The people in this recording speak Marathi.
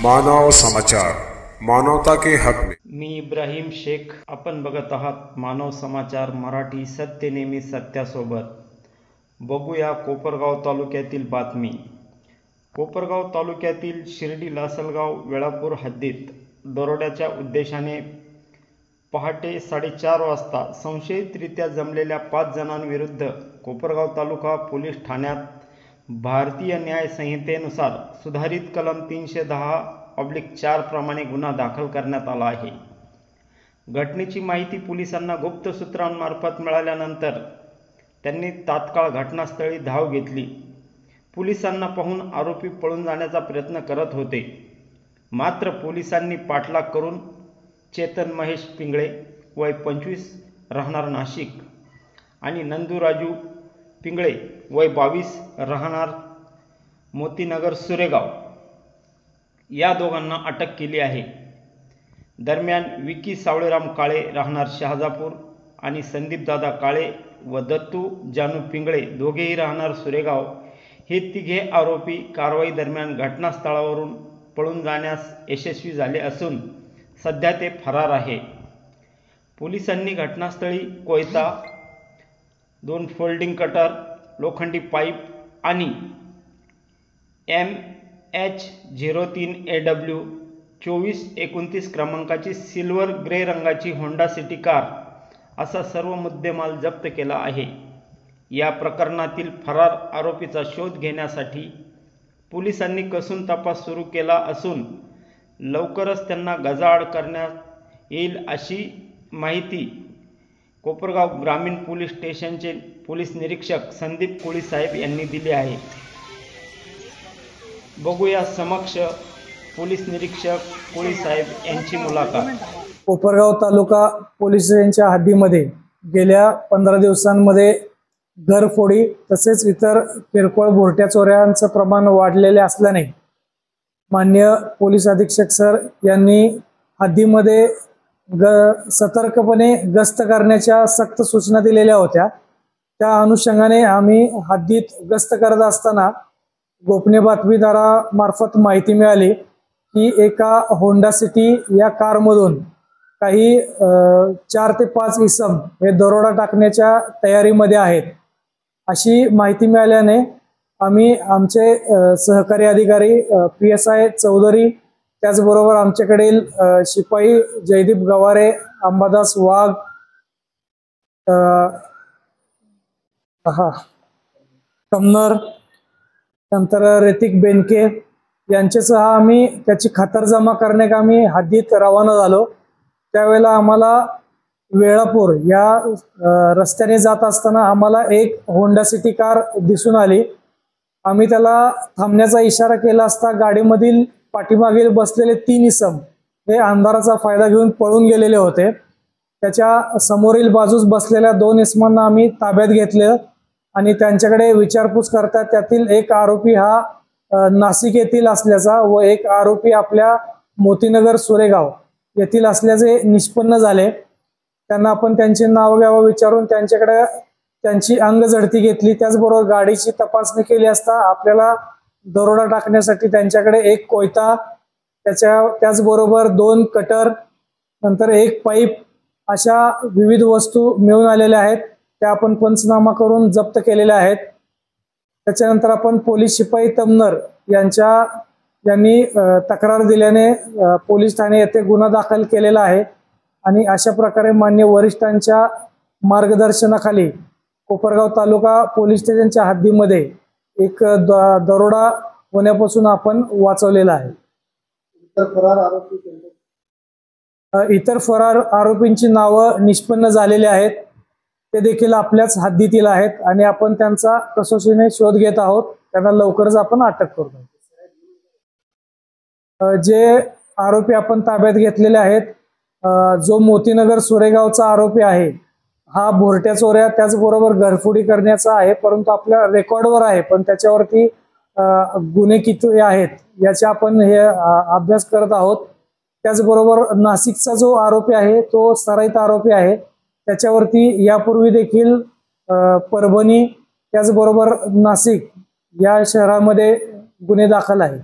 मानव समाचार, मानवता के हक में। मी इब्राहिम शेख, आपण बघत आहात मानव समाचार मराठी, सत्य नेहमी सत्यासोबत। बघूया कोपरगाव तालुक्यातील बातमी। कोपरगाव तालुक्यातील शिर्डी लासलगाव वेळापूर हद्दीत दरोड्याच्या उद्देशाने पहाटे 4:30 वाजता संशयितरित्या जमलेल्या 5 जणांविरुद्ध कोपरगाव तालुका पोलीस ठाण्यात भारतीय न्याय संहितेनुसार सुधारित कलम 310/4 प्रमाणे गुन्हा दाखल करण्यात आला आहे। घटनेची माहिती पोलिसांना गुप्त सूत्रांमार्फत मिळाल्यानंतर त्यांनी तात्काळ घटनास्थळी धाव घेतली। पोलिसांना पाहून आरोपी पळून जाण्याचा प्रयत्न करत होते, मात्र पोलिसांनी पाठलाग करून चेतन महेश पिंगळे वय 25 राहणार नाशिक आणि नंदू राजू पिंगळे वय 22 राहणार मोतीनगर सुरेगाव या दोघांना अटक केली आहे। दरम्यान विकी सावळेराम काळे राहणार शहाजापूर आणि संदीप दादा काळे व दत्तू जानू पिंगळे दोघेही राहणार सुरेगाव हे तिघे आरोपी कारवाई दरम्यान घटनास्थळावरून पळून जाण्यास यशस्वी झाले असून सध्या ते फरार आहे। पोलिसांनी घटनास्थळी कोयता, 2 फोल्डिंग कटर, लोखंडी पाईप आणि MH03AW 2429 क्रमांकाची सिल्वर ग्रे रंगाची होंडा सिटी कार असा सर्व मुद्देमाल जप्त केला आहे। या प्रकरणातील फरार आरोपीचा शोध घेण्यासाठी पोलिसांनी कसून तपास सुरू केला असून लवकरच त्यांना गजाआड करण्यात येईल अशी माहिती कोपरगाव ग्रामीण पोलीस स्टेशनचे पोलीस निरीक्षक संदीप कोळी साहेब यांनी दिली आहे। बघूया समक्ष पोलीस निरीक्षक कोळी साहेब यांची मुलाखत। कोपरगाव तालुका पोलीस स्टेशनच्या हद्दीमध्ये गेल्या 15 दिवसांमध्ये घरफोडी तसेच इतर किरकोळ भोरट्या चोऱ्यांचं प्रमाण वाढलेले असल्याने माननीय पोलीस अधीक्षक सर यांनी हद्दीमध्ये सतर्कपणे गस्त करण्याच्या सक्त सूचना दिलेल्या होत्या। त्या अनुषंगाने आम्ही हद्दीत गस्त करत असताना गोपनीय बातमीदारामार्फत माहिती मिळाली की एका होंडा सिटी या कारमधून काही 4 ते 5 इसम हे दरोडा टाकण्याच्या तयारीमध्ये आहेत अशी माहिती मिळाल्याने आम्ही आमचे सहकारी अधिकारी PSI चौधरी, त्याचबरोबर आमच्याकडील शिपाई जयदीप गवारे, अंबादास वाघ, कमनर, नंतर ऋतिक बेनके यांच्यासह आम्ही त्याची खातरजमा करण्याकामी हद्दीत रवाना झालो। त्यावेळेला आम्हाला वेळापूर या रस्त्याने जात असताना आम्हाला एक होंडा सिटी कार दिसून आली। आम्ही त्याला थांबण्याचा इशारा केला असता गाडीमधील पाठीमागील बसलेले 3 इसम हे अंधाराचा फायदा घेऊन पळून गेलेले होते। त्याच्या समोरील बाजूस बसलेल्या 2 इसमांना आम्ही ताब्यात घेतले आणि त्यांच्याकडे विचारपूस करता त्यातील एक आरोपी हा नाशिक येथील असल्याचा व एक आरोपी आपल्या मोतीनगर सुरेगाव येथील असल्याचे निष्पन्न झाले। त्यांना आपण त्यांचे नाव गाव विचारून त्यांच्याकडे त्यांची अंगझडती घेतली, त्याचबरोबर गाडीची तपासणी केली असता आपल्याला दरोडा टाकण्यासाठी त्यांच्याकडे एक कोयता, त्याचबरोबर 2 कटर, नंतर एक पाईप अशा विविध वस्तू मिळून आलेल्या आहेत। त्या आपण पंचनामा करून जप्त केलेल्या आहेत। त्याच्यानंतर आपण पोलीस शिपाई तमनर यांनी तक्रार दिल्याने पोलीस ठाणे येथे गुन्हा दाखल केलेला आहे आणि अशा प्रकारे मान्य वरिष्ठांच्या मार्गदर्शनाखाली कोपरगाव तालुका पोलीस स्टेशनच्या हद्दीमध्ये एक दरोडा होण्यापासून आपण वाचवलेला आहे। इतर फरार आरोपींची नावं निष्पन्न झालेली आहेत, ते देखील आपल्याच हद्दीतील आहेत आणि आपण त्यांचा कसोशीने शोध घेत आहोत। त्यांना लवकरच आपण अटक करतो। जे आरोपी आपण ताब्यात घेतलेले आहेत, जो मोतीनगर सुरेगावचा आरोपी आहे हा भोरट्या चोऱ्या त्याचबरोबर घरफोडी करण्याचा आहे, परंतु आपल्या रेकॉर्डवर आहे, पण त्याच्यावरती गुन्हे किती आहेत याचा आपण हे अभ्यास करत आहोत। त्याचबरोबर नाशिकचा जो आरोपी आहे तो सराईत आरोपी आहे, त्याच्यावरती यापूर्वी देखील परभणी त्याचबरोबर नाशिक या शहरामध्ये गुन्हे दाखल आहेत।